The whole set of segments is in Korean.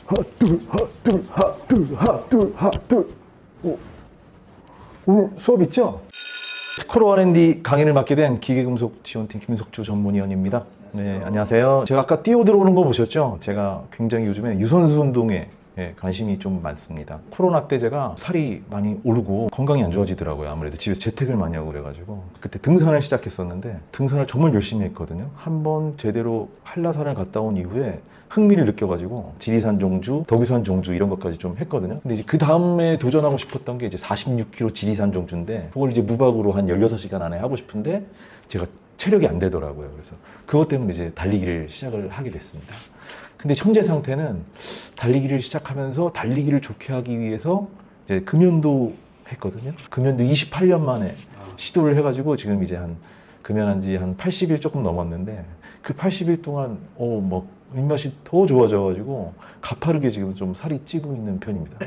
하둘 하둘 하둘 하둘 하둘. 오늘 수업 있죠? 특허로 R&D 강의를 맡게 된 기계금속 지원팀 김석주 전문위원입니다. 네, 안녕하세요. 제가 아까 뛰어 들어오는 거 보셨죠? 제가 굉장히 요즘에 유산소 운동에 관심이 좀 많습니다. 코로나 때 제가 살이 많이 오르고 건강이 안 좋아지더라고요. 아무래도 집에서 재택을 많이 하고 그래가지고 그때 등산을 시작했었는데 등산을 정말 열심히 했거든요. 한번 제대로 한라산을 갔다 온 이후에 흥미를 느껴가지고 지리산 종주, 덕유산 종주 이런 것까지 좀 했거든요. 근데 이제 그 다음에 도전하고 싶었던 게 이제 46km 지리산 종주인데 그걸 이제 무박으로 한 16시간 안에 하고 싶은데 제가 체력이 안 되더라고요. 그래서 그것 때문에 이제 달리기를 시작을 하게 됐습니다. 근데 현재 상태는 달리기를 시작하면서 달리기를 좋게 하기 위해서 이제 금연도 했거든요. 금연도 28년 만에 시도를 해가지고 지금 이제 금연한 지 한 80일 조금 넘었는데 그 80일 동안 뭐 입맛이 더 좋아져가지고 가파르게 지금 좀 살이 찌고 있는 편입니다.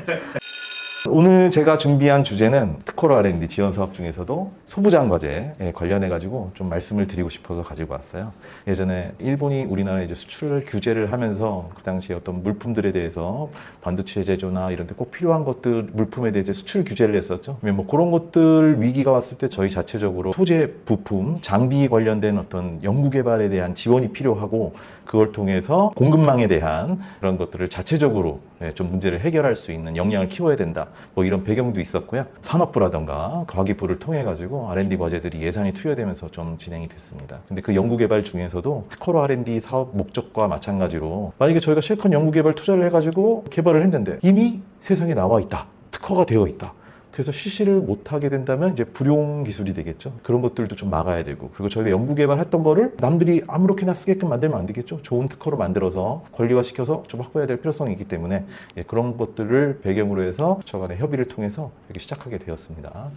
오늘 제가 준비한 주제는 특허로 R&D 지원 사업 중에서도 소부장 과제에 관련해가지고 좀 말씀을 드리고 싶어서 가지고 왔어요. 예전에 일본이 우리나라에 이제 수출 규제를 하면서 그 당시에 어떤 물품들에 대해서 반도체 제조나 이런 데 꼭 필요한 것들, 물품에 대해 수출 규제를 했었죠. 뭐 그런 것들 위기가 왔을 때 저희 자체적으로 소재, 부품, 장비 관련된 어떤 연구 개발에 대한 지원이 필요하고 그걸 통해서 공급망에 대한 그런 것들을 자체적으로 좀 문제를 해결할 수 있는 역량을 키워야 된다. 뭐 이런 배경도 있었고요. 산업부라던가 과기부를 통해 가지고 R&D 과제들이 예산이 투여되면서 좀 진행이 됐습니다. 근데 그 연구개발 중에서도 특허로 R&D 사업 목적과 마찬가지로 만약에 저희가 실컷 연구개발 투자를 해가지고 개발을 했는데 이미 세상에 나와 있다. 특허가 되어 있다. 그래서 실시를 못하게 된다면 이제 불용 기술이 되겠죠. 그런 것들도 좀 막아야 되고 그리고 저희가 연구 개발했던 거를 남들이 아무렇게나 쓰게끔 만들면 안 되겠죠. 좋은 특허로 만들어서 권리화시켜서 좀 확보해야 될 필요성이 있기 때문에 그런 것들을 배경으로 해서 부처 간의 협의를 통해서 이렇게 시작하게 되었습니다.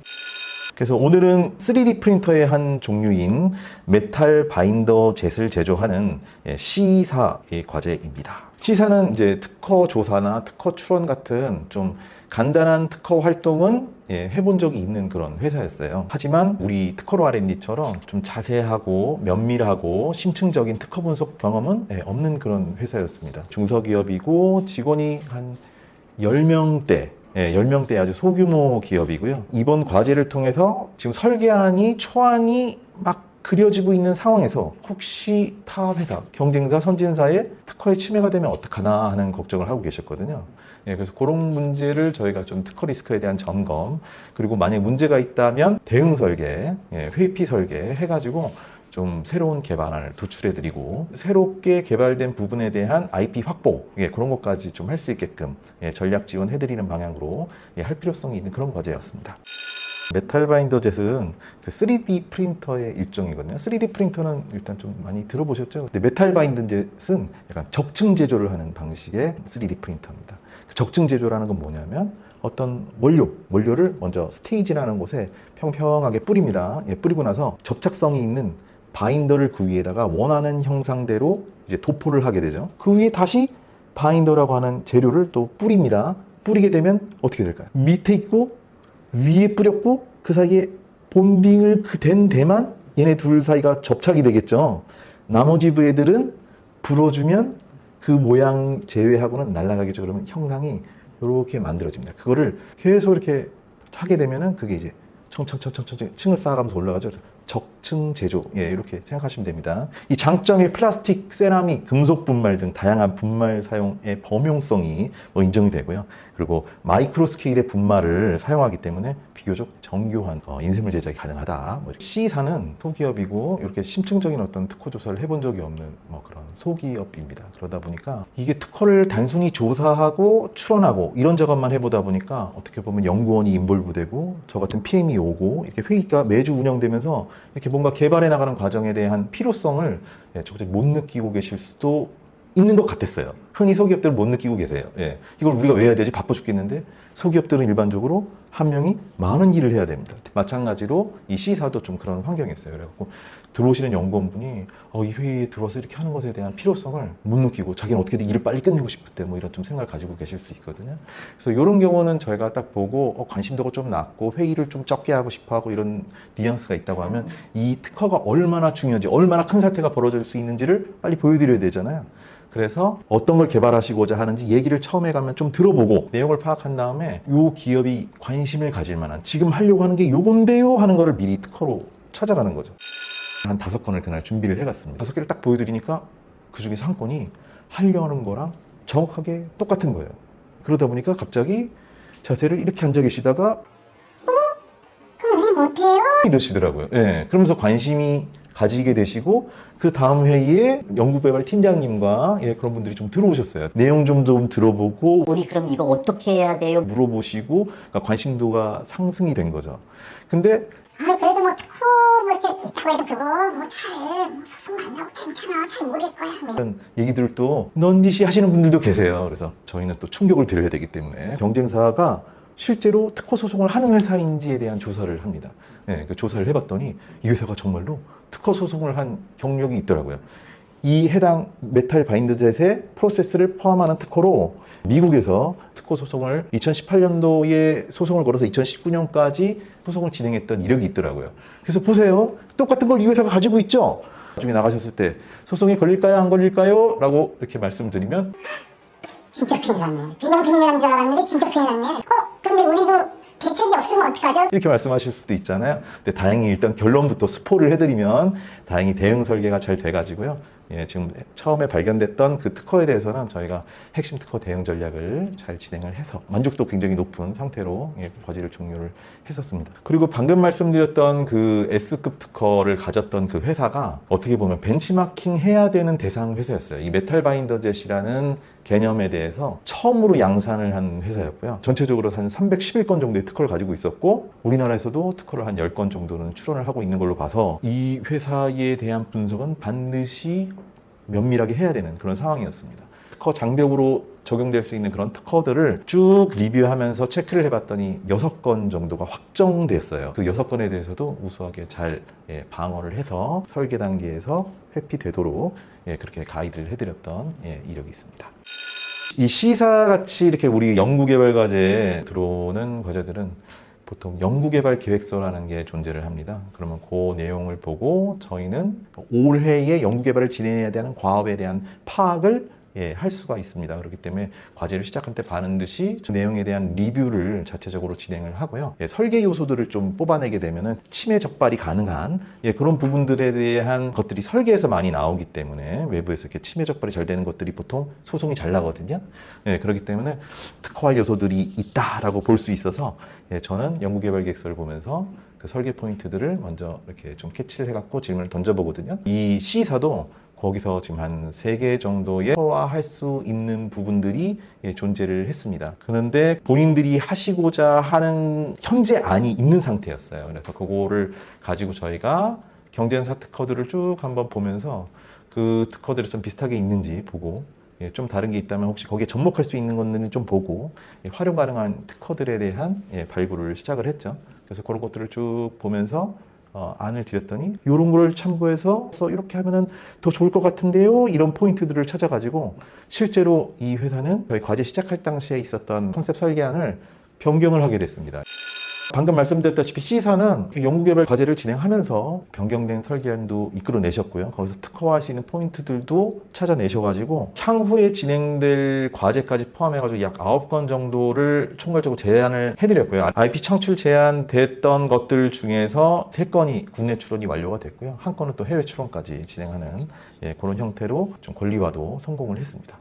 그래서 오늘은 3D 프린터의 한 종류인 메탈 바인더 젯을 제조하는 C사의 과제입니다. C사는 이제 특허 조사나 특허 출원 같은 좀 간단한 특허 활동은 해본 적이 있는 그런 회사였어요. 하지만 우리 특허로 R&D처럼 좀 자세하고 면밀하고 심층적인 특허 분석 경험은 없는 그런 회사였습니다. 중소기업이고 직원이 한 10명대 10명대 아주 소규모 기업이고요. 이번 과제를 통해서 지금 설계안이, 초안이 막 그려지고 있는 상황에서 혹시 타 회사, 경쟁사, 선진사의 특허에 침해가 되면 어떡하나 하는 걱정을 하고 계셨거든요. 그래서 그런 문제를 저희가 좀 특허 리스크에 대한 점검, 그리고 만약 문제가 있다면 대응 설계, 회피 설계 해가지고 좀 새로운 개발안을 도출해드리고 새롭게 개발된 부분에 대한 IP 확보 그런 것까지 좀 할 수 있게끔 전략 지원해드리는 방향으로 할 필요성이 있는 그런 과제였습니다. 메탈 바인더 젯은 3D 프린터의 일종이거든요. 3D 프린터는 일단 좀 많이 들어보셨죠? 근데 메탈 바인더 젯은 약간 적층 제조를 하는 방식의 3D 프린터입니다. 적층 제조라는 건 뭐냐면 어떤 원료를 먼저 스테이지라는 곳에 평평하게 뿌립니다. 뿌리고 나서 접착성이 있는 바인더를 그 위에다가 원하는 형상대로 이제 도포를 하게 되죠. 그 위에 다시 바인더라고 하는 재료를 또 뿌립니다. 뿌리게 되면 어떻게 될까요? 밑에 있고 위에 뿌렸고 그 사이에 본딩을 된 데만 얘네 둘 사이가 접착이 되겠죠. 나머지 부애들은 불어주면 그 모양 제외하고는 날아가겠죠. 그러면 형상이 이렇게 만들어집니다. 그거를 계속 이렇게 하게 되면은 그게 이제 천천히 층을 쌓아가면서 올라가죠. 그래서 적층 제조, 이렇게 생각하시면 됩니다. 이 장점이 플라스틱, 세라믹, 금속 분말 등 다양한 분말 사용의 범용성이 인정이 되고요. 그리고 마이크로 스케일의 분말을 사용하기 때문에 비교적 정교한 인쇄물 제작이 가능하다. C사는 소기업이고 이렇게 심층적인 어떤 특허 조사를 해본 적이 없는 그런 소기업입니다. 그러다 보니까 이게 특허를 단순히 조사하고 출원하고 이런 작업만 해보다 보니까 어떻게 보면 연구원이 인볼브되고 저 같은 PM이 오고 이렇게 회의가 매주 운영되면서 이렇게 뭔가 개발해 나가는 과정에 대한 필요성을 적극 못 느끼고 계실 수도 있는 것 같았어요. 흔히 소기업들은 못 느끼고 계세요. 이걸 우리가 왜 해야 되지? 바빠 죽겠는데 소기업들은 일반적으로 한 명이 많은 일을 해야 됩니다. 마찬가지로 이 C사도 좀 그런 환경이었어요. 그래갖고 들어오시는 연구원분이 이 회의에 들어와서 이렇게 하는 것에 대한 필요성을 못 느끼고 자기는 어떻게든 일을 빨리 끝내고 싶을 때 이런 좀 생각을 가지고 계실 수 있거든요. 그래서 이런 경우는 저희가 딱 보고 관심도가 좀 낮고 회의를 좀 적게 하고 싶어 하고 이런 뉘앙스가 있다고 하면 이 특허가 얼마나 중요한지 얼마나 큰 사태가 벌어질 수 있는지를 빨리 보여드려야 되잖아요. 그래서 어떤 걸 개발하시고자 하는지 얘기를 처음에 가면 좀 들어보고 내용을 파악한 다음에 이 기업이 관심을 가질 만한 지금 하려고 하는 게 요건데요 하는 거를 미리 특허로 찾아가는 거죠. 한 5건을 그날 준비를 해갔습니다. 5개를 딱 보여드리니까 그 중에서 한 건이 하려는 거랑 정확하게 똑같은 거예요. 그러다 보니까 갑자기 자세를 이렇게 앉아 계시다가 그럼 우리 못해요? 이러시더라고요. 예, 그러면서 관심이 가지게 되시고 그 다음 회의에 연구개발 팀장님과 그런 분들이 좀 들어오셨어요. 내용 좀 들어보고 우리 그럼 이거 어떻게 해야 돼요? 물어보시고 그러니까 관심도가 상승이 된 거죠. 근데 그래도 뭐 특허 뭐 이렇게 있다고 해도 그거 뭐잘뭐 소송 안 나고 괜찮아 잘 모를 거야. 이런 얘기들을 또 넌지시 하시는 분들도 계세요. 그래서 저희는 또 충격을 드려야 되기 때문에 경쟁사가 실제로 특허 소송을 하는 회사인지에 대한 조사를 합니다. 그 조사를 해봤더니 이 회사가 정말로 특허 소송을 한 경력이 있더라고요. 이 해당 메탈 바인더젯의 프로세스를 포함하는 특허로 미국에서 특허 소송을 2018년도에 소송을 걸어서 2019년까지 소송을 진행했던 이력이 있더라고요. 그래서 보세요. 똑같은 걸 이 회사가 가지고 있죠. 나중에 나가셨을 때 소송이 걸릴까요? 안 걸릴까요? 라고 이렇게 말씀드리면 진짜 큰일 났네. 그냥 큰일 난 줄 알았는데 진짜 큰일 났네. 근데 우리도 대책이 없으면 어떡하죠? 이렇게 말씀하실 수도 있잖아요. 근데 다행히 일단 결론부터 스포를 해드리면 다행히 대응 설계가 잘 돼가지고요. 지금 처음에 발견됐던 그 특허에 대해서는 저희가 핵심 특허 대응 전략을 잘 진행을 해서 만족도 굉장히 높은 상태로 과제를 종료를 했었습니다. 그리고 방금 말씀드렸던 그 S급 특허를 가졌던 그 회사가 어떻게 보면 벤치마킹 해야 되는 대상 회사였어요. 이 메탈 바인더젯이라는 개념에 대해서 처음으로 양산을 한 회사였고요. 전체적으로 한 311건 정도의 특허를 가지고 있었고 우리나라에서도 특허를 한 10건 정도는 출원을 하고 있는 걸로 봐서 이 회사에 대한 분석은 반드시 면밀하게 해야 되는 그런 상황이었습니다. 특허 장벽으로 적용될 수 있는 그런 특허들을 쭉 리뷰하면서 체크를 해봤더니 6건 정도가 확정됐어요. 그 6건에 대해서도 우수하게 잘 방어를 해서 설계 단계에서 회피되도록 그렇게 가이드를 해드렸던 이력이 있습니다. 이 C사같이 이렇게 우리 연구개발 과제에 들어오는 과제들은 보통 연구개발 계획서라는 게 존재를 합니다. 그러면 그 내용을 보고 저희는 올해의 연구개발을 진행해야 되는 과업에 대한 파악을 할 수가 있습니다. 그렇기 때문에 과제를 시작할 때 반드시 그 내용에 대한 리뷰를 자체적으로 진행을 하고요. 설계 요소들을 좀 뽑아내게 되면은 침해 적발이 가능한 그런 부분들에 대한 것들이 설계에서 많이 나오기 때문에 외부에서 이렇게 침해 적발이 잘 되는 것들이 보통 소송이 잘 나거든요. 그렇기 때문에 특허할 요소들이 있다라고 볼 수 있어서 저는 연구개발 계획서를 보면서 그 설계 포인트들을 먼저 이렇게 좀 캐치를 해갖고 질문을 던져보거든요. 이 C사도 거기서 지금 한 3개 정도의 소화할 수 있는 부분들이 존재를 했습니다. 그런데 본인들이 하시고자 하는 현재 안이 있는 상태였어요. 그래서 그거를 가지고 저희가 경쟁사 특허들을 쭉 한번 보면서 그 특허들이 좀 비슷하게 있는지 보고 좀 다른 게 있다면 혹시 거기에 접목할 수 있는 것들은 좀 보고 활용 가능한 특허들에 대한 발굴을 시작을 했죠. 그래서 그런 것들을 쭉 보면서 안을 드렸더니 이런 걸 참고해서 이렇게 하면은 더 좋을 것 같은데요 이런 포인트들을 찾아가지고 실제로 이 회사는 저희 과제 시작할 당시에 있었던 컨셉 설계안을 변경을 하게 됐습니다. 방금 말씀드렸다시피 C사는 연구개발 과제를 진행하면서 변경된 설계안도 이끌어내셨고요. 거기서 특허화하시는 포인트들도 찾아내셔가지고 향후에 진행될 과제까지 포함해가지고 약 9건 정도를 총괄적으로 제안을 해드렸고요. IP 창출 제안됐던 것들 중에서 3건이 국내 출원이 완료가 됐고요. 한 건은 또 해외 출원까지 진행하는 그런 형태로 좀 권리화도 성공을 했습니다.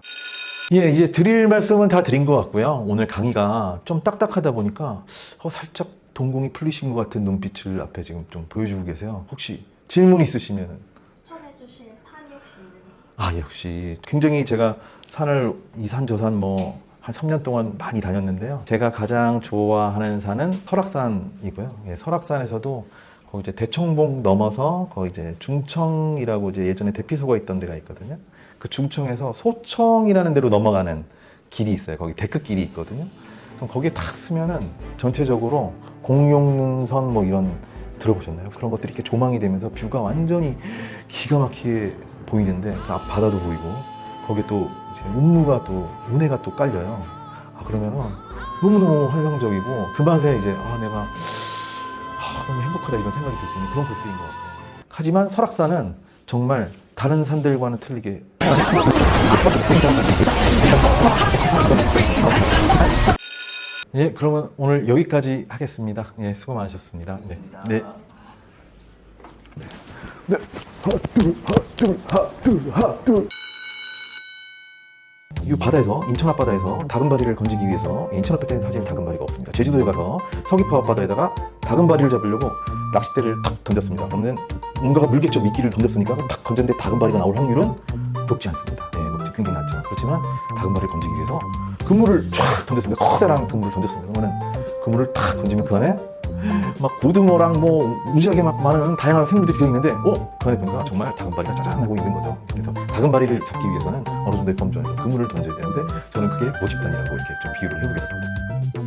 이제 드릴 말씀은 다 드린 것 같고요. 오늘 강의가 좀 딱딱하다 보니까 살짝 동공이 풀리신 것 같은 눈빛을 앞에 지금 좀 보여주고 계세요. 혹시 질문 있으시면 추천해 주실 산이 혹시 있는지? 역시 굉장히 제가 산을 이 산 저 산 한 3년 동안 많이 다녔는데요. 제가 가장 좋아하는 산은 설악산이고요. 설악산에서도 거기 이제 대청봉 넘어서 거기 이제 중청이라고 이제 예전에 대피소가 있던 데가 있거든요. 그 중청에서 소청이라는 데로 넘어가는 길이 있어요. 거기 데크길이 있거든요. 그럼 거기에 탁 쓰면은 전체적으로 공룡능선 이런 들어보셨나요? 그런 것들이 이렇게 조망이 되면서 뷰가 완전히 기가 막히게 보이는데 그 앞 바다도 보이고 거기에 또 이제 운해가 또 깔려요. 그러면은 너무너무 환상적이고 그 맛에 이제 내가 너무 행복하다 이런 생각이 들 수 있는 그런 코스인 것 같아요. 하지만 설악산은 정말 다른 산들과는 틀리게 예, 그러면 오늘 여기까지 하겠습니다. 예, 수고 많으셨습니다. 네. 네. 네. 하둘. 이 바다에서, 인천 앞바다에서 다금바리를 건지기 위해서, 인천 앞바다에는 사실 다금바리가 없습니다. 제주도에 가서 서귀포 앞바다에다가 다금바리를 잡으려고 낚싯대를 탁 던졌습니다. 그러면 뭔가가 물겠죠. 미끼를 던졌으니까 탁 던졌는데 다금바리가 나올 확률은 높지 않습니다. 예, 높지 굉장히 낮죠. 그렇지만 다금바리를 건지기 위해서 그물을 쫙 던졌습니다. 커다란 그물을 던졌습니다. 그러면 그물을 탁 던지면 그 안에 막 고등어랑 뭐 무지하게 막 많은 다양한 생물들이 들어있는데 그 안에 보니까 정말 다금바리가 짜잔하고 있는 거죠. 그래서 다금바리를 잡기 위해서는 어느 정도의 범주안에서 그물을 던져야 되는데 저는 그게 모집단이라고 이렇게 좀 비유를 해보겠습니다.